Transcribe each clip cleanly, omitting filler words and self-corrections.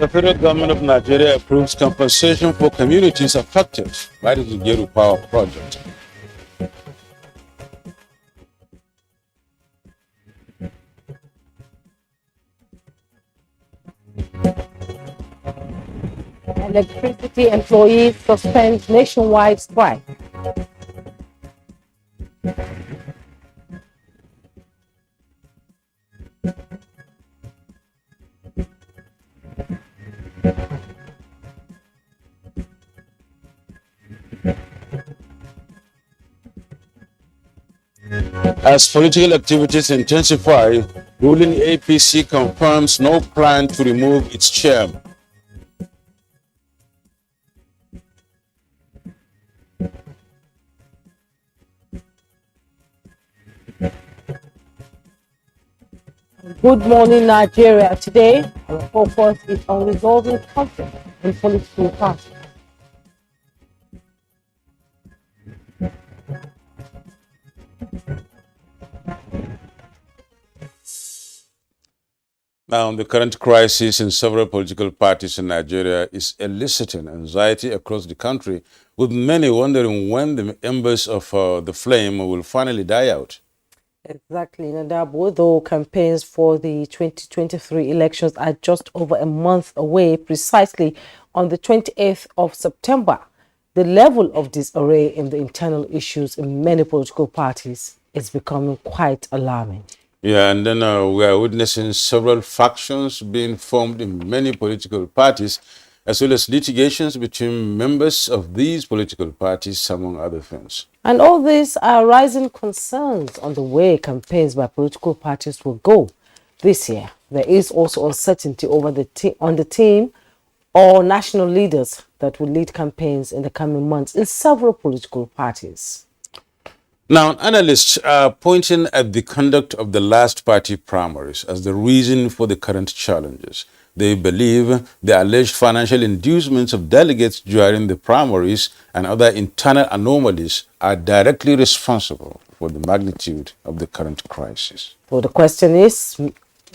The federal government of Nigeria approves compensation for communities affected by the Zungeru power project. Electricity employees suspend nationwide strike. As political activities intensify, ruling APC confirms no plan to remove its chairman. Good morning, Nigeria. Today, our focus is on resolving conflict in political parties. Now, the current crisis in several political parties in Nigeria is eliciting anxiety across the country, with many wondering when the embers of the flame will finally die out. Exactly, Nadabo, though campaigns for the 2023 elections are just over a month away, precisely on the 28th of September, the level of disarray in the internal issues in many political parties is becoming quite alarming. Yeah, and then we are witnessing several factions being formed in many political parties, as well as litigations between members of these political parties, among other things. And all these are rising concerns on the way campaigns by political parties will go this year. There is also uncertainty over the team or national leaders that will lead campaigns in the coming months in several political parties. Now, analysts are pointing at the conduct of the last party primaries as the reason for the current challenges. They believe the alleged financial inducements of delegates during the primaries and other internal anomalies are directly responsible for the magnitude of the current crisis. So the question is,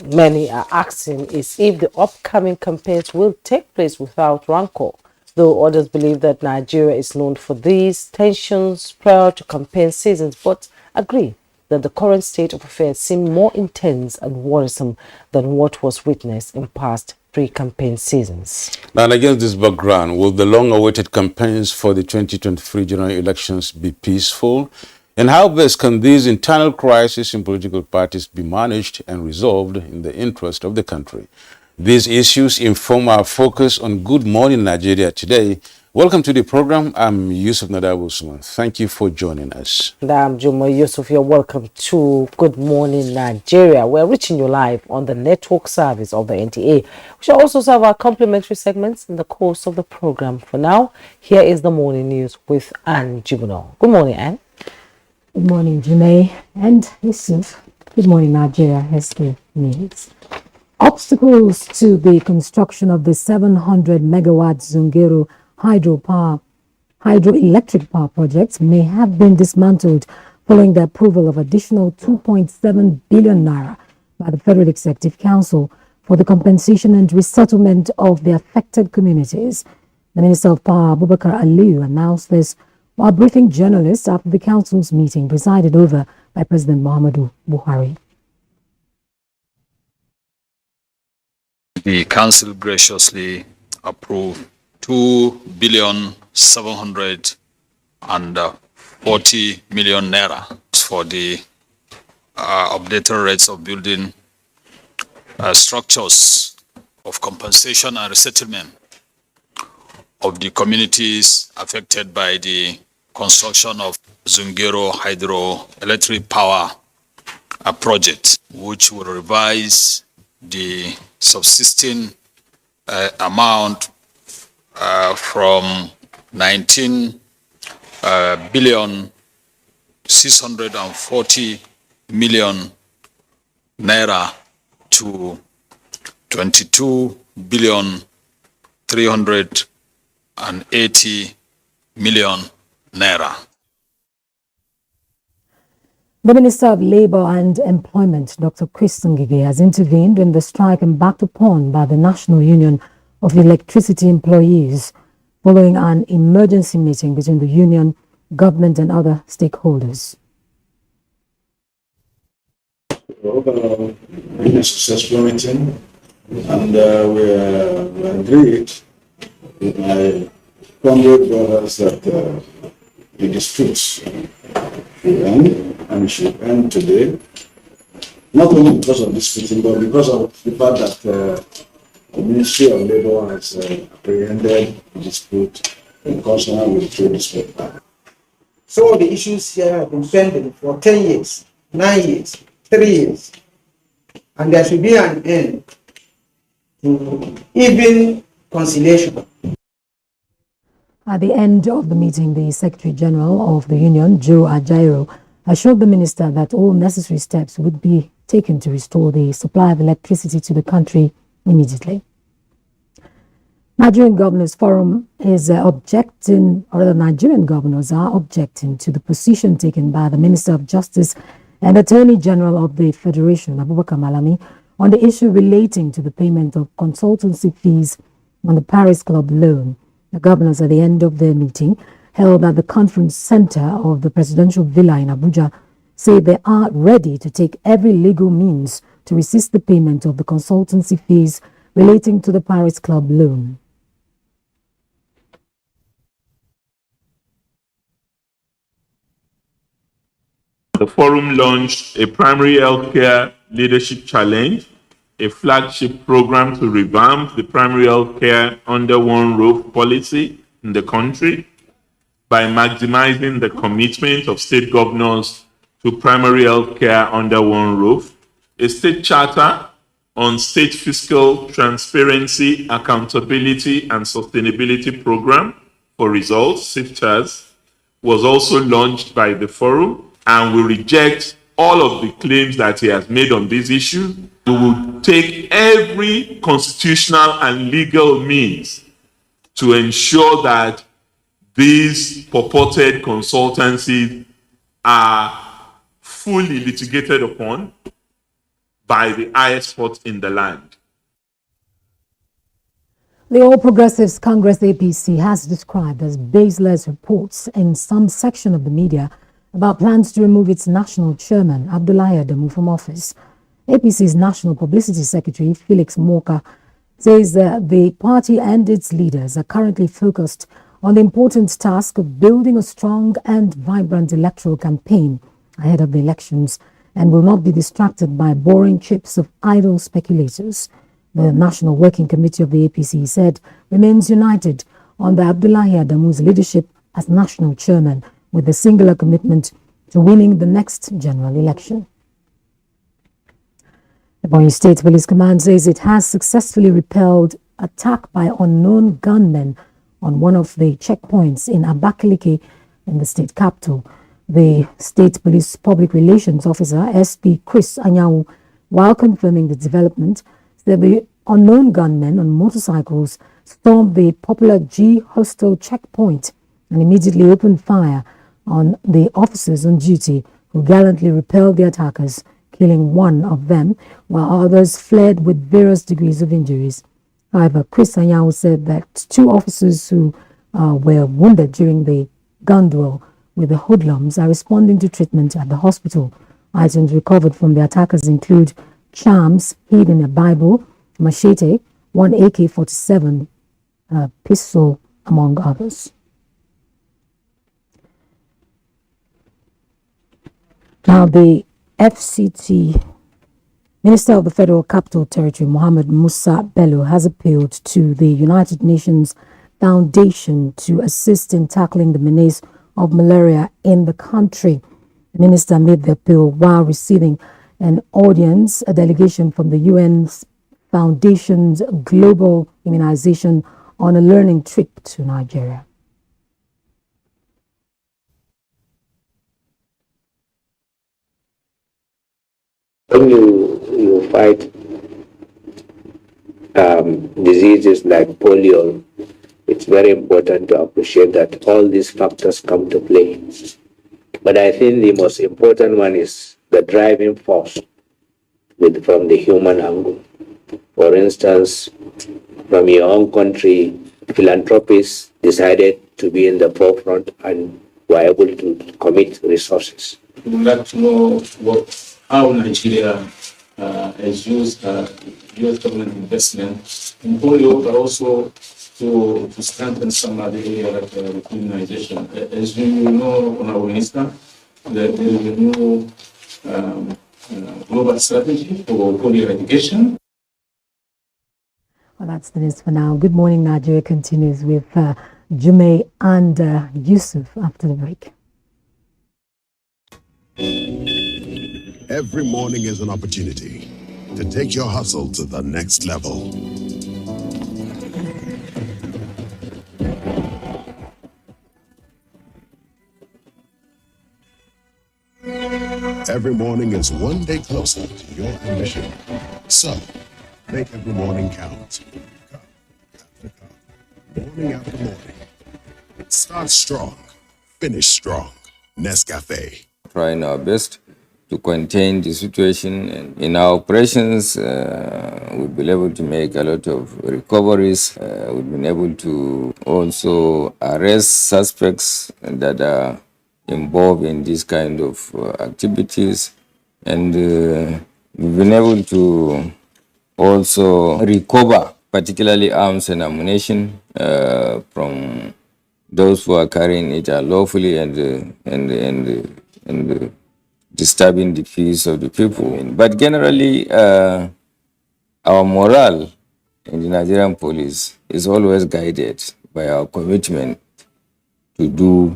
many are asking, is if the upcoming campaigns will take place without rancor, though others believe that Nigeria is known for these tensions prior to campaign seasons, but agree that the current state of affairs seems more intense and worrisome than what was witnessed in past pre-campaign seasons. Now, against this background, will the long-awaited campaigns for the 2023 general elections be peaceful? And how best can these internal crises in political parties be managed and resolved in the interest of the country? These issues inform our focus on Good Morning Nigeria today. Welcome to the program. I'm Yusuf Nadabu Usman. Thank you for joining us. And I'm Juma Yusuf. You're welcome to Good Morning Nigeria. We're reaching you live on the network service of the NTA. We shall also serve our complimentary segments in the course of the program. For now, here is the morning news with Anne Juvenal. Good morning, Anne. Good morning, Jumay and Yusuf. Good morning, Nigeria. Has the news. Obstacles to the construction of the 700 megawatt Zungeru hydroelectric power project may have been dismantled following the approval of additional 2.7 billion naira by the Federal Executive Council for the compensation and resettlement of the affected communities. The Minister of Power, Abubakar Aliyu, announced this while briefing journalists after the council's meeting presided over by President Muhammadu Buhari. The council graciously approved 2,740 million naira for the updated rates of building structures of compensation and resettlement of the communities affected by the construction of Zungeru hydroelectric power project, which will revise the subsisting amount from 19 billion 640 million naira to 22 billion 380 million naira. The Minister of Labour and Employment, Dr. Chris Zungeru, has intervened in the strike embarked upon by the National Union of Electricity Employees following an emergency meeting between the union, government and other stakeholders. Overall, been a successful meeting, and we agreed with my comrade brothers that the disputes should end, and should end today, not only because of this meeting, but because of the fact that the Ministry of Labour has apprehended the dispute in concern with the trade dispute. Some of the issues here have been pending for 10 years, 9 years, 3 years, and there should be an end to even conciliation. At the end of the meeting, the Secretary General of the Union, Zungeru, assured the minister that all necessary steps would be taken to restore the supply of electricity to the country immediately. Nigerian Governors Forum is objecting, or the Nigerian governors are objecting to the position taken by the Minister of Justice and Attorney General of the Federation, Abubakar Malami, on the issue relating to the payment of consultancy fees on the Paris Club loan. The governors at the end of their meeting held at the conference center of the presidential villa in Abuja say they are ready to take every legal means to resist the payment of the consultancy fees relating to the Paris Club loan. The forum launched a primary healthcare leadership challenge, a flagship program to revamp the primary healthcare under one roof policy in the country by maximizing the commitment of state governors to primary healthcare under one roof, a state charter on state fiscal transparency, accountability, and sustainability program for results, SIFTAS, was also launched by the forum, and we reject all of the claims that he has made on this issue. We will take every constitutional and legal means to ensure that these purported consultancies are fully litigated upon by the highest court in the land. The All Progressives Congress APC has described as baseless reports in some section of the media about plans to remove its national chairman, Abdullahi Adamu, from office. APC's National Publicity Secretary, Felix Moka, says that the party and its leaders are currently focused on the important task of building a strong and vibrant electoral campaign ahead of the elections and will not be distracted by boring trips of idle speculators. The National Working Committee of the APC said remains united under Abdullahi Adamu's leadership as national chairman, with a singular commitment to winning the next general election. The Ebonyi State Police Command says it has successfully repelled attack by unknown gunmen on one of the checkpoints in Abakaliki in the state capital. The State Police Public Relations Officer, SP Chris Anyanwu, while confirming the development, said the unknown gunmen on motorcycles stormed the popular G Hostel checkpoint and immediately opened fire on the officers on duty, who gallantly repelled the attackers, killing one of them, while others fled with various degrees of injuries. However, Chris Anyanwu said that 2 officers who were wounded during the gun duel with the hoodlums are responding to treatment at the hospital. Items recovered from the attackers include charms hid in a Bible, machete, 1 AK-47 pistol, among others. Now, the FCT Minister of the Federal Capital Territory, Mohammed Musa Bello, has appealed to the United Nations Foundation to assist in tackling the menace of malaria in the country. The minister made the appeal while receiving an audience, a delegation from the UN Foundation's Global Immunization on a learning trip to Nigeria. When you fight diseases like polio, it's very important to appreciate that all these factors come to play. But I think the most important one is the driving force from the human angle. For instance, from your own country, philanthropists decided to be in the forefront and were able to commit resources. We would like to know how Nigeria has used US government investment in polio, but also to strengthen some other areas like the immunization. As you know, Honorable Minister, there is a new global strategy for polio eradication. Well, that's the news for now. Good Morning Nigeria continues with Jume and Yusuf after the break. Every morning is an opportunity to take your hustle to the next level. Every morning is one day closer to your ambition. So, make every morning count. Cup after cup, morning after morning. Start strong, finish strong. Nescafe. Trying our best to contain the situation. And in our operations, we've been able to make a lot of recoveries. We've been able to also arrest suspects that are involved in this kind of activities. And we've been able to also recover, particularly arms and ammunition from those who are carrying it unlawfully and disturbing the peace of the people. But generally, our morale in the Nigerian police is always guided by our commitment to do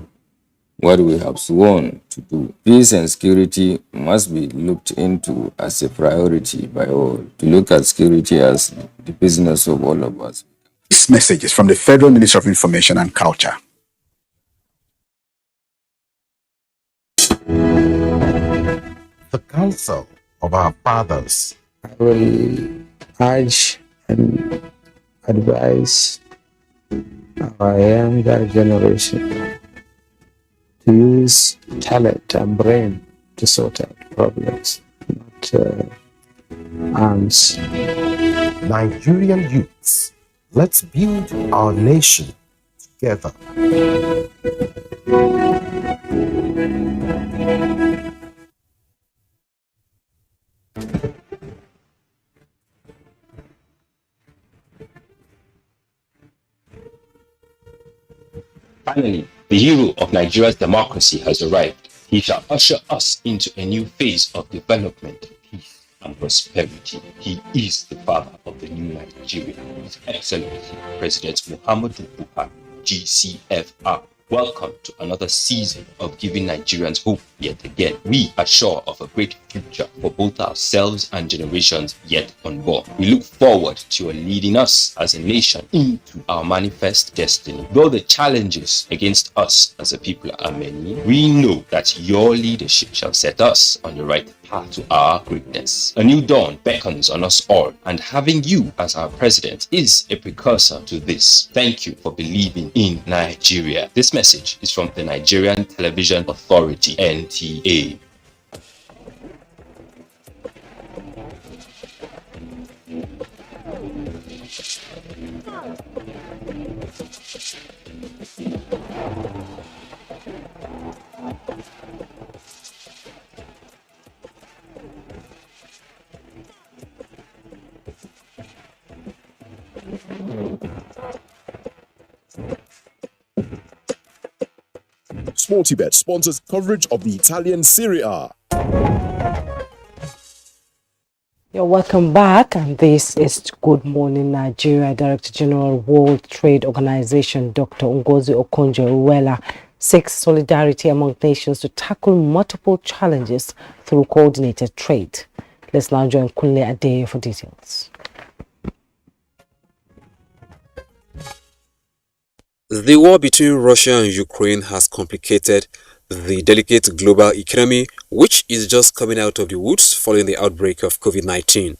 what we have sworn to do. Peace and security must be looked into as a priority by all, to look at security as the business of all of us. This message is from the Federal Ministry of Information and Culture. The counsel of our fathers. I will urge and advise our younger generation to use talent and brain to sort out problems, not arms. Nigerian youths, let's build our nation together. Finally, the hero of Nigeria's democracy has arrived. He shall usher us into a new phase of development, peace, and prosperity. He is the father of the new Nigeria, His Excellency President Muhammadu Buhari, GCFR. Welcome to another season of giving Nigerians hope yet again. We are sure of a great future for both ourselves and generations yet unborn. We look forward to your leading us as a nation into our manifest destiny. Though the challenges against us as a people are many, we know that your leadership shall set us on the right path to our greatness. A new dawn beckons on us all, and having you as our president is a precursor to this. Thank you for believing in Nigeria. This message is from the Nigerian Television Authority, NTA. Sportybet sponsors coverage of the Italian Serie A. You're welcome back, and this is Good Morning Nigeria. Director General World Trade Organization Dr. Ngozi Okonjo-Iweala seeks solidarity among nations to tackle multiple challenges through coordinated trade. Let's now join Kunle Adeye for details. The war between Russia and Ukraine has complicated the delicate global economy, which is just coming out of the woods following the outbreak of COVID-19.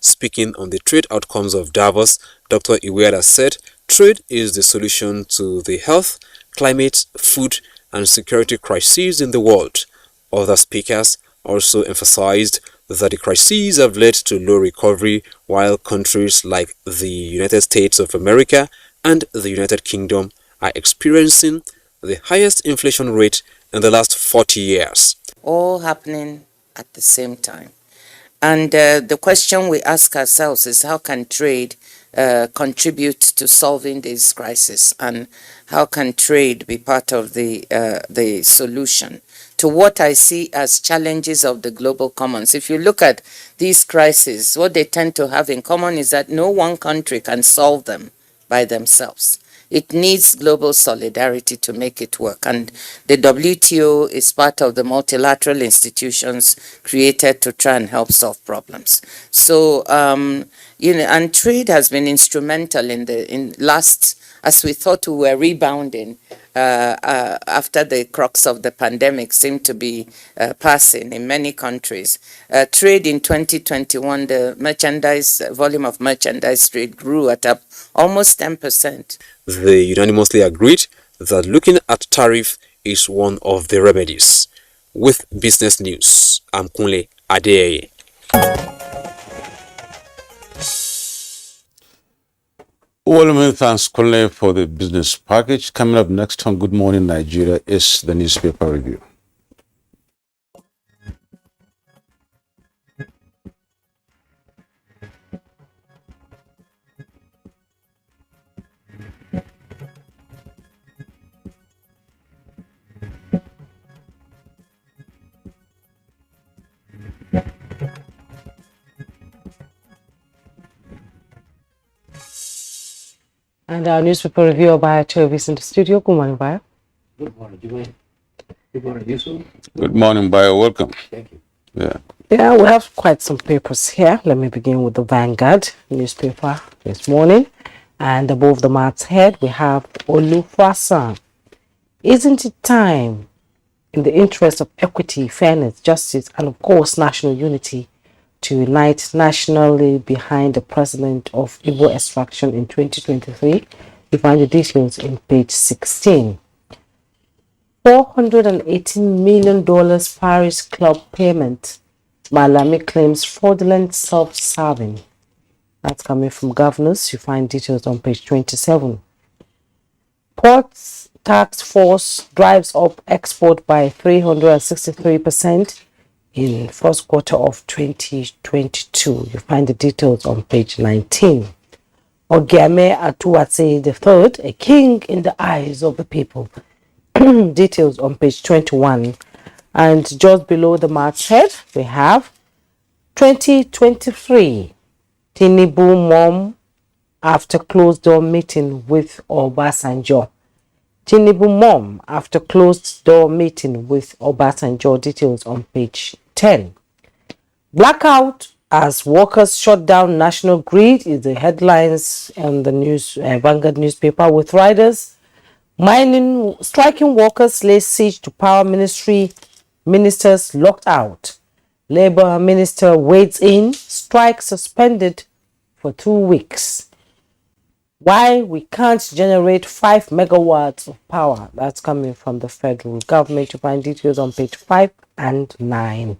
Speaking on the trade outcomes of Davos, Dr. Iweala said trade is the solution to the health, climate, food, and security crises in the world. Other speakers also emphasized that the crises have led to low recovery, while countries like the United States of America and the United Kingdom are experiencing the highest inflation rate in the last 40 years. All happening at the same time. And the question we ask ourselves is how can trade contribute to solving this crisis, and how can trade be part of the solution to what I see as challenges of the global commons. If you look at these crises, what they tend to have in common is that no one country can solve them by themselves. It needs global solidarity to make it work. And the WTO is part of the multilateral institutions created to try and help solve problems. So, and trade has been instrumental in last, as we thought we were rebounding after the crux of the pandemic seemed to be passing in many countries. Trade in 2021, the volume of merchandise trade grew at almost 10%. They unanimously agreed that looking at tariff is one of the remedies. With business news, I'm Kunle Adeye. Well, many thanks, Kunle, for the business package. Coming up next on Good Morning Nigeria is the newspaper review. And our newspaper reviewer by Travis in the studio. Good morning, Bayo. Good morning, Jumaine. Good morning, Yusuf. Good morning, Bayo. Welcome. Thank you. Yeah, we have quite some papers here. Let me begin with the Vanguard newspaper this morning. And above the mark's head, we have Olufasan. Isn't it time, in the interest of equity, fairness, justice, and of course national unity, to unite nationally behind the president of Igbo extraction in 2023? You find the details in page 16. $418 million Paris Club payment. Malami claims fraudulent self-serving. That's coming from governors. You find details on page 27. Ports task force drives up export by 363% in first quarter of 2022. You find the details on page 19. Ogiame Atuwatse III, a king in the eyes of the people. Details on page 21. And just below the mark's head, we have 2023 Tinubu mom after closed door meeting with Obasanjo. Tinubu mom after closed door meeting with Obasanjo. Details on page 10. Blackout as workers shut down national grid is the headlines on the news Vanguard newspaper, with riders striking workers lay siege to power ministry, ministers locked out. Labour minister wades in, strike suspended for 2 weeks. Why we can't generate 5 megawatts of power. That's coming from the federal government. You find details on page 5 and 9.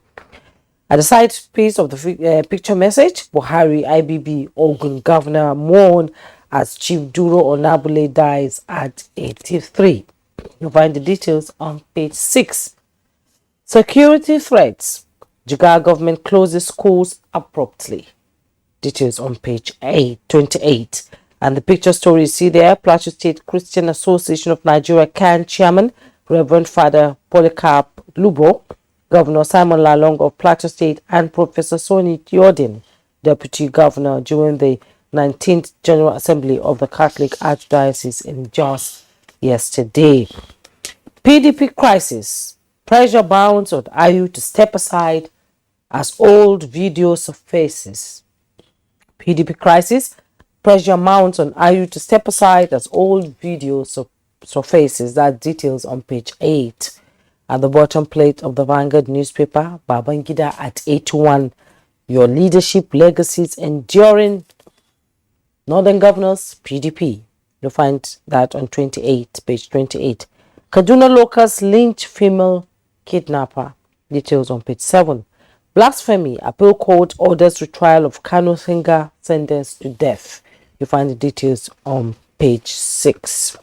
At the side piece of the picture message, Buhari IBB Ogun governor mourn as Chief Duro Onabule dies at 83. You'll find the details on page 6. Security threats. Jigawa government closes schools abruptly. Details on page 28. And the picture story you see there, Plateau State Christian Association of Nigeria CAN chairman, Reverend Father Polycarp Lubo, Governor Simon Lalong of Plateau State, and Professor Sonny Theodin, Deputy Governor, during the 19th General Assembly of the Catholic Archdiocese in Jos yesterday. PDP crisis. Pressure mounts on IU to step aside as old video surfaces. PDP crisis. Pressure mounts on IU to step aside as old video surfaces. That details on page 8. At the bottom plate of the Vanguard newspaper, Babangida at 81. Your leadership legacies enduring. Northern Governors, PDP. You'll find that on 28, page 28. Kaduna locals lynch female kidnapper. Details on page 7. Blasphemy. Appeal court orders retrial of Kano singer sentenced to death. You find the details on page 6.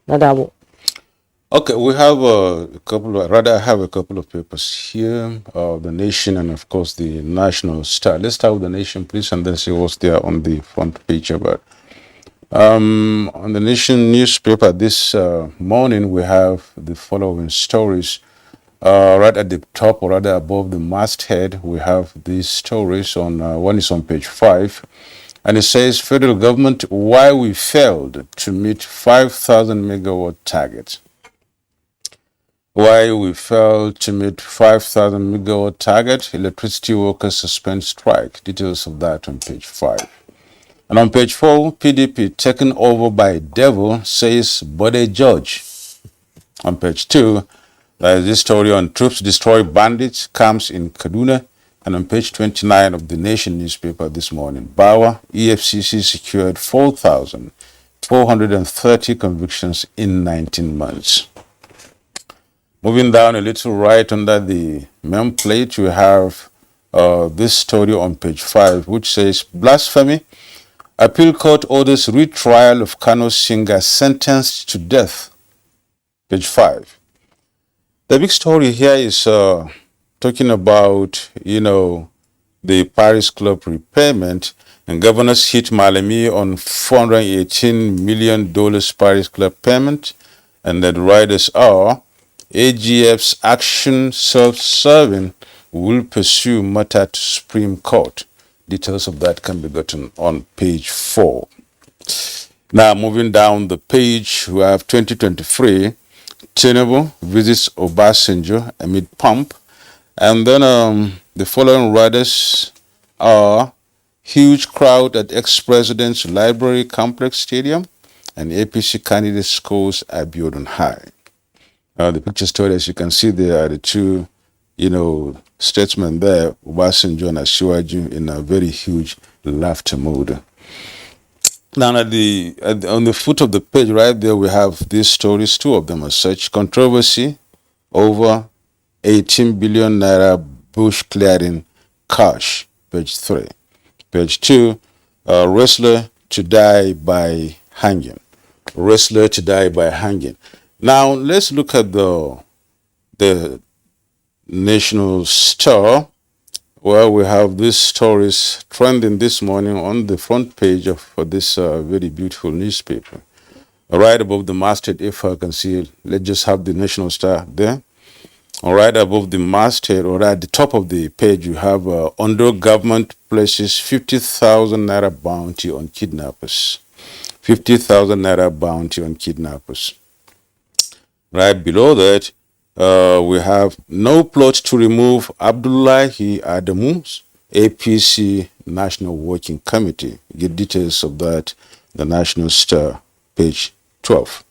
Nadabo. Okay, we have a couple of, rather I have a couple of papers here, The Nation and of course the National Star. Let's start with The Nation, please, and then see what's there on the front page about. On The Nation newspaper this morning, we have the following stories. Right at the top, or rather above the masthead, we have these stories. One is on page 5, and it says, Federal Government, why we failed to meet 5,000 megawatt target. Why we failed to meet 5,000 megawatt target, electricity workers suspend strike. Details of that on page 5. And on page 4, PDP taken over by devil, says Bode Judge. On page 2, there is this story on troops destroy bandits, camps in Kaduna. And on page 29 of the Nation newspaper this morning, Bawa, EFCC secured 4,430 convictions in 19 months. Moving down a little right under the main plate, we have this story on page 5, which says, Blasphemy. Appeal court orders retrial of Kano singer sentenced to death. Page 5. The big story here is talking about, the Paris Club repayment, and governors hit Malemi on $418 million Paris Club payment, and the riders are AGF's action self-serving will pursue matter to Supreme Court. Details of that can be gotten on page 4. Now, moving down the page, we have 2023. Tinubu visits Obasanjo amid pomp. And then the following riders are huge crowd at ex-president's library complex stadium, and APC candidate scores Abiodun high. The picture story, as you can see, there are the two, statesmen there, Obasanjo and Asiwaju, in a very huge laughter mood. Now, on the foot of the page right there, we have these stories, two of them as such. Controversy over 18 billion naira bush clearing cash, page 3. Page 2, wrestler to die by hanging. Wrestler to die by hanging. Now, let's look at the National Star, where we have these stories trending this morning on the front page of this very beautiful newspaper. Right above the masthead, if I can see it, let's just have the National Star there. Right above the masthead, or at the top of the page, you have Ondo government places 50,000 naira bounty on kidnappers. 50,000 naira bounty on kidnappers. Right below that, we have no plot to remove Abdullahi Adamu's APC National Working Committee. Get details of that, the National Star, page 12.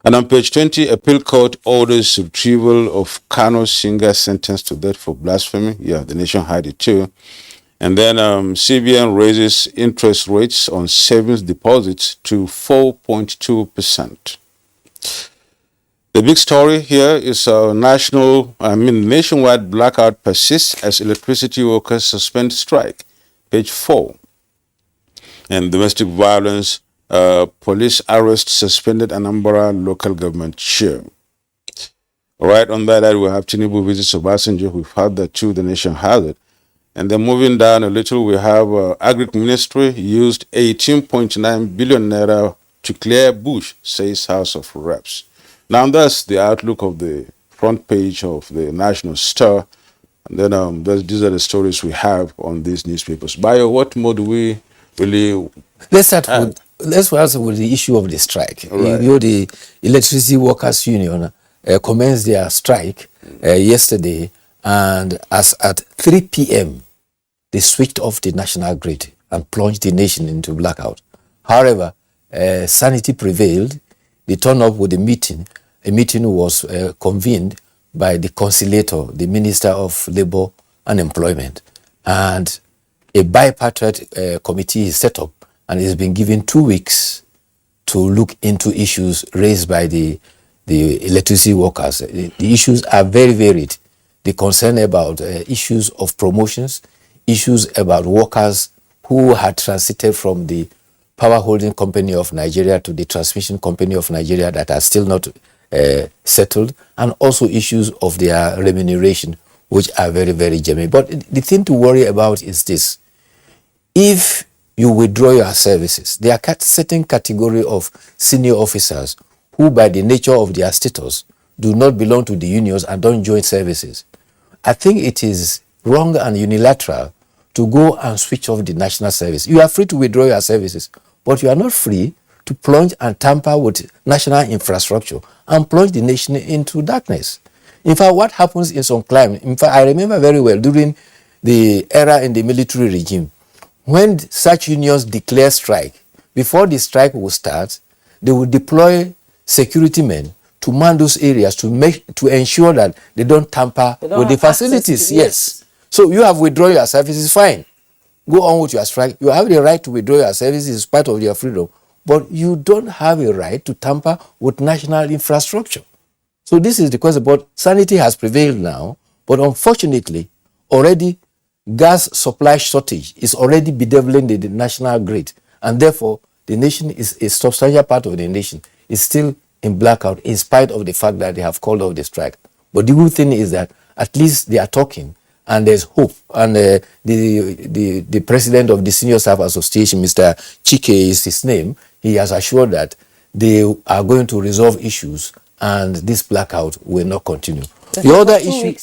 And on page 20, appeal court orders retrieval of Kano singer sentenced to death for blasphemy. Yeah, the Nation had it too. And then CBN raises interest rates on savings deposits to 4.2%. The big story here is nationwide blackout persists as electricity workers suspend strike. Page 4. And domestic violence, police arrest suspended Anambra local government chair. Right on that, we have Tinubu visits Obasanjo. We've had that too. The Nation has it. And then moving down a little, we have Agric Ministry used 18.9 billion naira to clear bush, says House of Reps. Now that's the outlook of the front page of the National Star. And then these are the stories we have on these newspapers. Bayo, what more do we really Let's start with let's start with the issue of the strike. Right. You know, the Electricity Workers Union commenced their strike yesterday, and as at 3 p.m., they switched off the national grid and plunged the nation into blackout. However, sanity prevailed. They turned up with a meeting. A meeting was convened by the conciliator, the Minister of Labour and Employment, and a bipartite committee is set up and has been given 2 weeks to look into issues raised by the electricity workers. The issues are very varied. They concern about issues of promotions, issues about workers who had transited from the power holding company of Nigeria to the transmission company of Nigeria that are still not settled, and also issues of their remuneration, which are very, very germane. But the thing to worry about is this. If you withdraw your services, there are certain category of senior officers who, by the nature of their status, do not belong to the unions and don't join services. I think it is wrong and unilateral to go and switch off the national service. You are free to withdraw your services, but you are not free to plunge and tamper with national infrastructure and plunge the nation into darkness. In fact, what happens in some climate, in fact, I remember very well during the era in the military regime, when such unions declare strike, before the strike will start, they will deploy security men to man those areas to ensure that they don't tamper with the facilities. Yes. So you have withdrawn your services, fine. Go on with your strike. You have the right to withdraw your services as part of your freedom, but you don't have a right to tamper with national infrastructure. So this is the question. But sanity has prevailed now, but unfortunately, already gas supply shortage is already bedeviling the national grid, and therefore the nation is a substantial part of the nation is still in blackout in spite of the fact that they have called off the strike. But the good thing is that at least they are talking and there's hope. And the president of the Senior Staff Association, Mr. Chike is his name, he has assured that they are going to resolve issues and this blackout will not continue. The other issue,